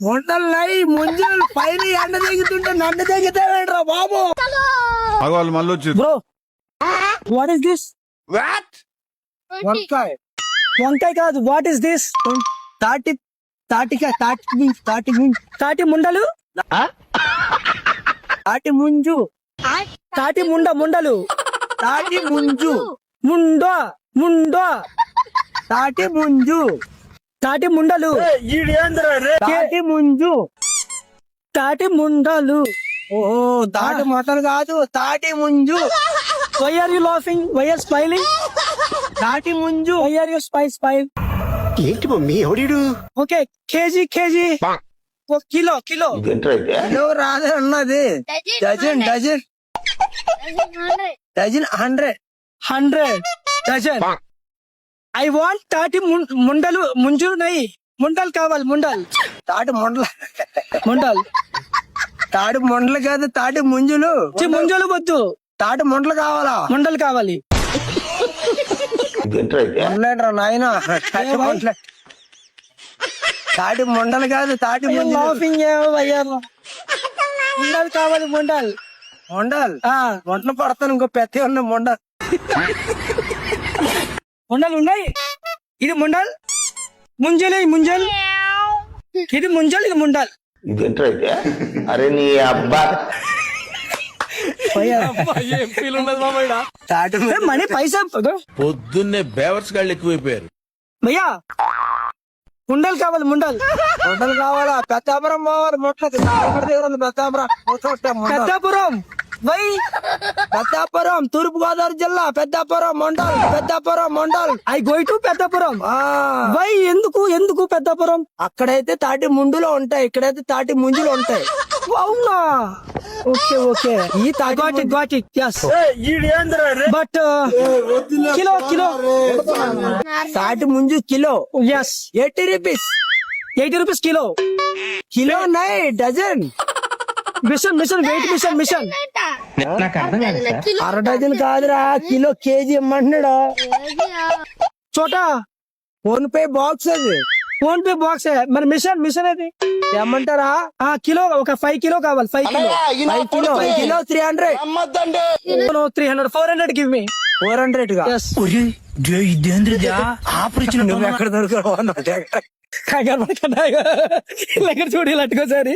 వంటలు ముంజలు పైన ఎండ తెగుతుంటే నన్ను తెగుతావేంట్రా బాబు. వాళ్ళు మళ్ళీ వచ్చి bro what is this? What వంకాయ. వంకాయ కాదు, వాట్ ఇస్ దిస్? తాటి తాటికాయ తాటి ముండలు తాటి ముంజు తాటి ముండలు తాటి ముంజు ముండ తాటి ముంజు తాటి ముండలు తాటి ముంజు తాటి ముండలు. ఓహో తాటి మొట్టలు కాదు, తాటి ముంజు. Why are you laughing? Why are smiling? తాటి ముంజు. Why are you smile? ఏంటి మమ్మీ ఎవడు? ఓకే కేజీ కిలో రాదే అన్నది. Dozen 100 dozen. ఐ వాంట్ తాటి ముండలు నయ్యి. ముండలు కావాలి, తాటి ముండలు తాటి ముండలు కాదు, తాటి ముంజులు. ముంజలు వద్దు, తాటి ముండలు కావాలా? ముండలు కావాలి. ముండలేట్రా నాయన, తాటి ముండలు కాదు, తాటి ముండలు కావాలి. ముండలు వంటలు పడతాను. ఇంకో పెద్ద ఉన్నాయి ముండలు ఉన్నాయి. ఇది ముంజలు ఇది ముంజలు, ఇది ముండల్. అరే నీ అబ్బా మనీ పైసా పొద్దున్నే బేవర్స్ గాళ్ళు ఎక్కువైపోయారు. భయ్యా ముండలు కావాలి. ముండలు కావాలా? పెద్దాపురం పోవాలి. పెద్దాపురం పెద్దాపురం తూర్పు గోదావరి జిల్లా. Peddapuram mandal. I go to Peddapuram. Why ఎందుకు పెద్దాపురం? అక్కడైతే తాటి ముండులో ఉంటాయి, ఇక్కడైతే తాటి ముంజులు ఉంటాయి. అవునా? ఓకే ఈ got it yes but kilo తాటి ముంజు కిలో. yes 80 rupees కిలో నై డజన్. మిషన్ అర డజన్ కాదురా, కిలో కేజీ ఇమ్మంటున్నాడు. చోటా ఫోన్ పే బాక్స్ అది. మరి మిషన్ అది ఏమంటారా? కిలో ఒక 5 కిలో కావాలి. 5 కిలో 300. 400 గివ్ మీ 400 గా. నువ్వు ఎక్కడ దొరకరా? చూడు ఇలా అట్టుకోసారి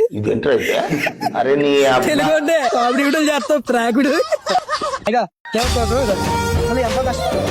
అరే నీ తెలుగు కామెడీ వీడియోలు చేస్తావు. ప్రాకుడు ఎంత కష్టం.